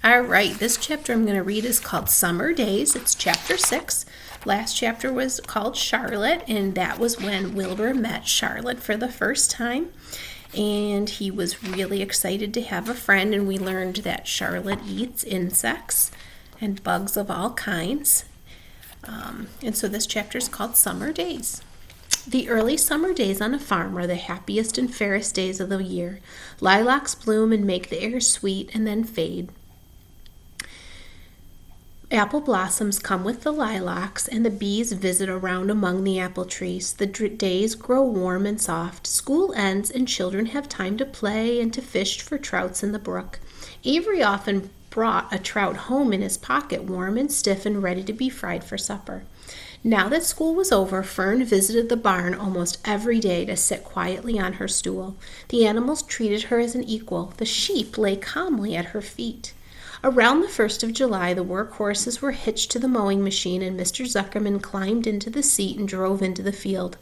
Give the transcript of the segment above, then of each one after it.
All right, this chapter I'm going to read is called Summer Days. It's chapter 6. Last chapter was called Charlotte, and that was when Wilbur met Charlotte for the first time. And he was really excited to have a friend, and we learned that Charlotte eats insects and bugs of all kinds. And so this chapter is called Summer Days. The early summer days on a farm are the happiest and fairest days of the year. Lilacs bloom and make the air sweet and then fade. Apple blossoms come with the lilacs, and the bees visit around among the apple trees. The days grow warm and soft. School ends, and children have time to play and to fish for trouts in the brook. Avery often brought a trout home in his pocket, warm and stiff and ready to be fried for supper. Now that school was over, Fern visited the barn almost every day to sit quietly on her stool. The animals treated her as an equal. The sheep lay calmly at her feet. Around the 1st of July, the work horses were hitched to the mowing machine, and Mr. Zuckerman climbed into the seat and drove into the field.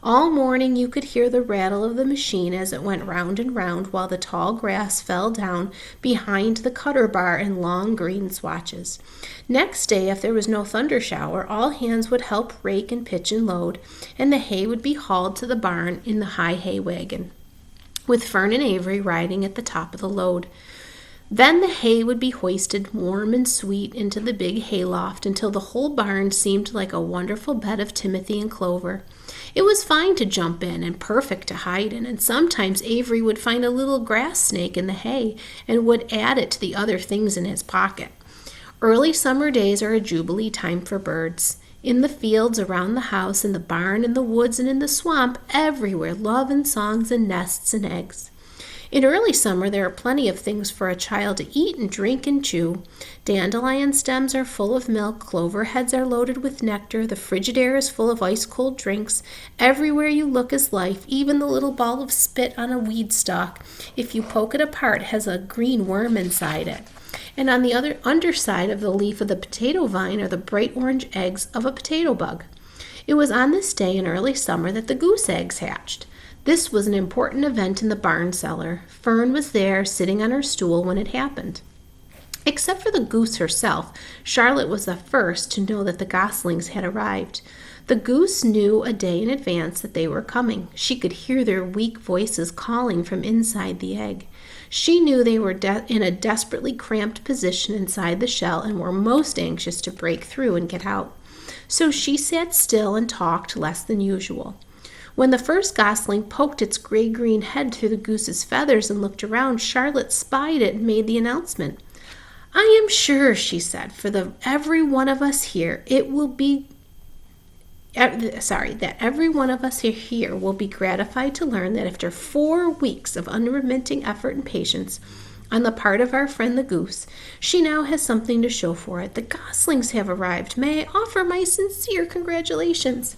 All morning you could hear the rattle of the machine as it went round and round, while the tall grass fell down behind the cutter bar in long green swatches. Next day, if there was no thunder shower, all hands would help rake and pitch and load, and the hay would be hauled to the barn in the high hay wagon, with Fern and Avery riding at the top of the load. Then the hay would be hoisted warm and sweet into the big hayloft until the whole barn seemed like a wonderful bed of timothy and clover. It was fine to jump in and perfect to hide in, and sometimes Avery would find a little grass snake in the hay and would add it to the other things in his pocket. Early summer days are a jubilee time for birds. In the fields, around the house, in the barn, in the woods, and in the swamp, everywhere love and songs and nests and eggs. In early summer, there are plenty of things for a child to eat and drink and chew. Dandelion stems are full of milk, clover heads are loaded with nectar, the frigid air is full of ice-cold drinks. Everywhere you look is life, even the little ball of spit on a weed stalk, if you poke it apart, has a green worm inside it. And on the other underside of the leaf of the potato vine are the bright orange eggs of a potato bug. It was on this day in early summer that the goose eggs hatched. This was an important event in the barn cellar. Fern was there, sitting on her stool when it happened. Except for the goose herself, Charlotte was the first to know that the goslings had arrived. The goose knew a day in advance that they were coming. She could hear their weak voices calling from inside the egg. She knew they were in a desperately cramped position inside the shell and were most anxious to break through and get out. So she sat still and talked less than usual. When the first gosling poked its gray-green head through the goose's feathers and looked around, Charlotte spied it and made the announcement. "I am sure," she said, that every one of us here will be gratified to learn that after 4 weeks of unremitting effort and patience on the part of our friend the goose, she now has something to show for it. The goslings have arrived. May I offer my sincere congratulations?"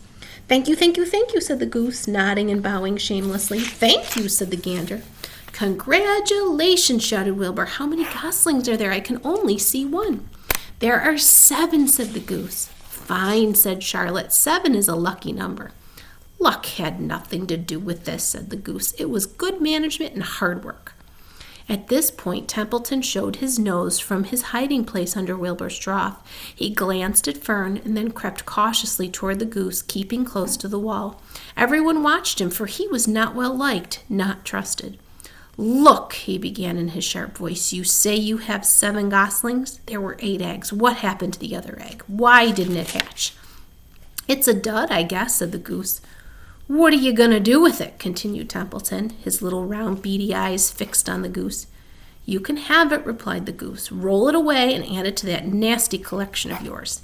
"Thank you, thank you, thank you," said the goose, nodding and bowing shamelessly. "Thank you," said the gander. "Congratulations," shouted Wilbur. "How many goslings are there? I can only see one." "There are 7, said the goose. "Fine," said Charlotte. 7 is a lucky number." "Luck had nothing to do with this," said the goose. "It was good management and hard work." At this point, Templeton showed his nose from his hiding place under Wilbur's trough. He glanced at Fern and then crept cautiously toward the goose, keeping close to the wall. Everyone watched him, for he was not well liked, not trusted. "Look," he began in his sharp voice, "you say you have 7 goslings? There were 8 eggs. What happened to the other egg? Why didn't it hatch?" "It's a dud, I guess," said the goose. "What are you going to do with it?" continued Templeton, his little round beady eyes fixed on the goose. "You can have it," replied the goose. "Roll it away and add it to that nasty collection of yours."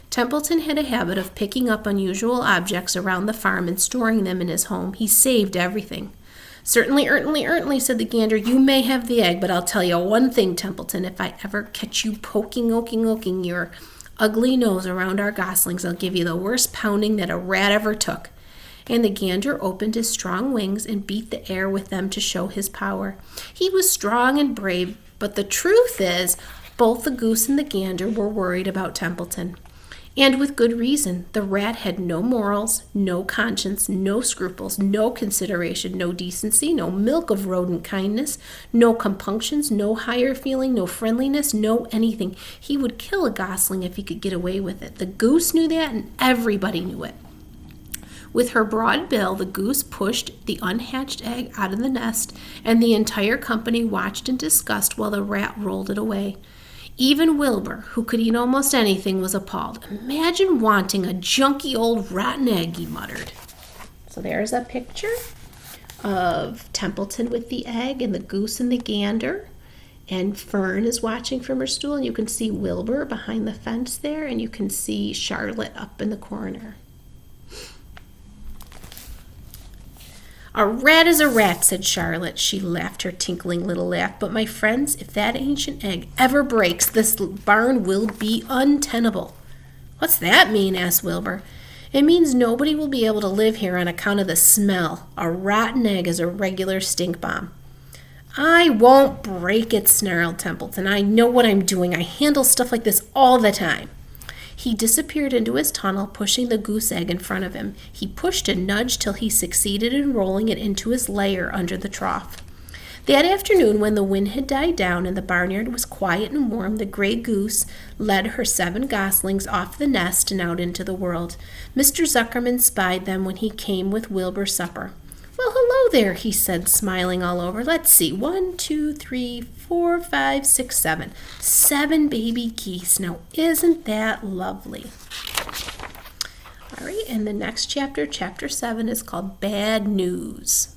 Templeton had a habit of picking up unusual objects around the farm and storing them in his home. He saved everything. Certainly, said the gander. "You may have the egg, but I'll tell you one thing, Templeton. If I ever catch you poking your ugly nose around our goslings, I'll give you the worst pounding that a rat ever took." And the gander opened his strong wings and beat the air with them to show his power. He was strong and brave, but the truth is, both the goose and the gander were worried about Templeton. And with good reason. The rat had no morals, no conscience, no scruples, no consideration, no decency, no milk of rodent kindness, no compunctions, no higher feeling, no friendliness, no anything. He would kill a gosling if he could get away with it. The goose knew that, and everybody knew it. With her broad bill, the goose pushed the unhatched egg out of the nest, and the entire company watched in disgust while the rat rolled it away. Even Wilbur, who could eat almost anything, was appalled. Imagine wanting a junky old rotten egg, he muttered. So there's a picture of Templeton with the egg and the goose and the gander. And Fern is watching from her stool, and you can see Wilbur behind the fence there, and you can see Charlotte up in the corner. A rat is a rat, said Charlotte. She laughed her tinkling little laugh. But my friends, if that ancient egg ever breaks, this barn will be untenable. What's that mean? Asked Wilbur. It means nobody will be able to live here on account of the smell. A rotten egg is a regular stink bomb. I won't break it, snarled Templeton. I know what I'm doing. I handle stuff like this all the time. He disappeared into his tunnel, pushing the goose egg in front of him. He pushed and nudged till he succeeded in rolling it into his lair under the trough. That afternoon, when the wind had died down and the barnyard was quiet and warm, the gray goose led her 7 goslings off the nest and out into the world. Mr. Zuckerman spied them when he came with Wilbur's supper. Well, hello there, he said, smiling all over. Let's see, 1, 2, 3, 4, 5, 6, 7. 7 baby geese. Now, isn't that lovely? All right, and the next chapter, chapter 7, is called Bad News.